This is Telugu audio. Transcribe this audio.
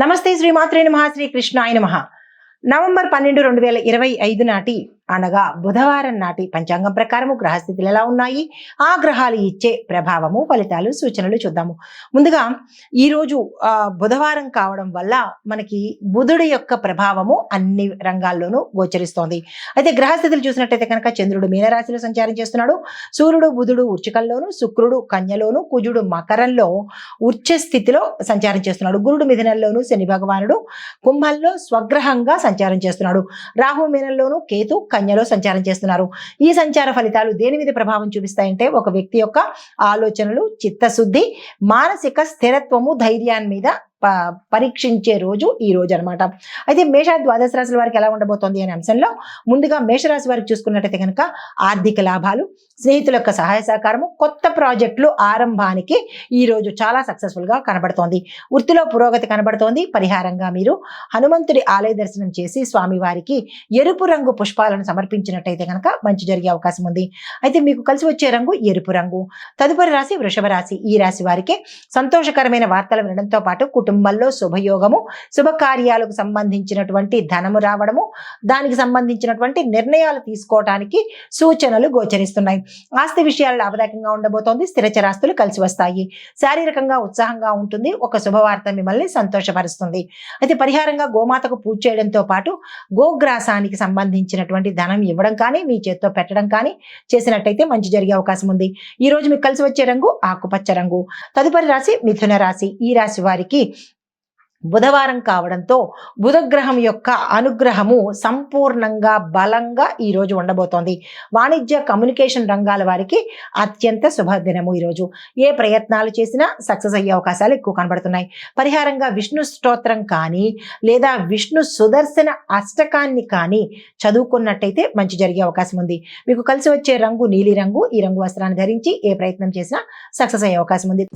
నమస్తే శ్రీమాత్రే నమః శ్రీ కృష్ణాయ నమః. నవంబర్ 12, 2025 నాటి అనగా బుధవారం నాటి పంచాంగం ప్రకారము గ్రహస్థితులు ఎలా ఉన్నాయి, ఆ గ్రహాలు ఇచ్చే ప్రభావము, ఫలితాలు, సూచనలు చూద్దాము. ముందుగా ఈరోజు బుధవారం కావడం వల్ల మనకి బుధుడి యొక్క ప్రభావము అన్ని రంగాల్లోనూ గోచరిస్తోంది. అయితే గ్రహస్థితులు చూసినట్టయితే కనుక చంద్రుడు మీనరాశిలో సంచారం చేస్తున్నాడు, సూర్యుడు బుధుడు వృశ్చికంలోను, శుక్రుడు కన్యలోను, కుజుడు మకరంలో ఉచ్చ స్థితిలో సంచారం చేస్తున్నాడు, గురుడు మిథునంలోను, శని భగవానుడు కుంభంలో స్వగ్రహంగా సంచారం చేస్తున్నాడు, రాహు మీనంలోను, కేతు కన్యలో సంచారం చేస్తున్నారు. ఈ సంచార ఫలితాలు దేని మీద ప్రభావం చూపిస్తాయంటే ఒక వ్యక్తి యొక్క ఆలోచనలు, చిత్తశుద్ధి, మానసిక స్థిరత్వము, ధైర్యాన్ని మీద పరీక్షించే రోజు ఈ రోజు అనమాట. అయితే మేష ద్వాదశ రాశుల వారికి ఎలా ఉండబోతోంది అనే అంశంలో ముందుగా మేషరాశి వారికి చూసుకున్నట్టయితే కనుక ఆర్థిక లాభాలు, స్నేహితుల యొక్క సహాయ సహకారము, కొత్త ప్రాజెక్టులు ఆరంభానికి ఈ రోజు చాలా సక్సెస్ఫుల్ గా కనబడుతోంది. వృత్తిలో పురోగతి కనబడుతోంది. పరిహారంగా మీరు హనుమంతుడి ఆలయ దర్శనం చేసి స్వామివారికి ఎరుపు రంగు పుష్పాలను సమర్పించినట్టయితే కనుక మంచి జరిగే అవకాశం ఉంది. అయితే మీకు కలిసి వచ్చే రంగు ఎరుపు రంగు. తదుపరి రాశి వృషభ రాశి. ఈ రాశి వారికి సంతోషకరమైన వార్తలు వినడంతో పాటు కుటుంబంలో శుభయోగము, శుభకార్యాలకు సంబంధించినటువంటి ధనము రావడము, దానికి సంబంధించినటువంటి నిర్ణయాలు తీసుకోవడానికి సూచనలు గోచరిస్తున్నాయి. ఆస్తి విషయాలు లాభదాయకంగా ఉండబోతోంది. స్థిరచరాస్తులు కలిసి వస్తాయి. శారీరకంగా ఉత్సాహంగా ఉంటుంది. ఒక శుభవార్త మిమ్మల్ని సంతోషపరుస్తుంది. అయితే పరిహారంగా గోమాతకు పూజ చేయడంతో పాటు గోగ్రాసానికి సంబంధించినటువంటి ధనం ఇవ్వడం కానీ, మీ చేత్తో పెట్టడం కానీ చేసినట్టయితే మంచి జరిగే అవకాశం ఉంది. ఈ రోజు మీకు కలిసి వచ్చే రంగు ఆకుపచ్చ రంగు. తదుపరి రాశి మిథున రాశి. ఈ రాశి వారికి బుధవారం కావడంతో బుధగ్రహం యొక్క అనుగ్రహము సంపూర్ణంగా బలంగా ఈ రోజు ఉండబోతోంది. వాణిజ్య కమ్యూనికేషన్ రంగాల వారికి అత్యంత శుభదినము. ఈరోజు ఏ ప్రయత్నాలు చేసినా సక్సెస్ అయ్యే అవకాశాలు ఎక్కువ కనబడుతున్నాయి. పరిహారంగా విష్ణు స్తోత్రం కానీ లేదా విష్ణు సుదర్శన అష్టకాన్ని కానీ చదువుకున్నట్టయితే మంచి జరిగే అవకాశం ఉంది. మీకు కలిసి వచ్చే రంగు నీలి రంగు. ఈ రంగు వస్త్రాన్ని ధరించి ఏ ప్రయత్నం చేసినా సక్సెస్ అయ్యే అవకాశం ఉంది.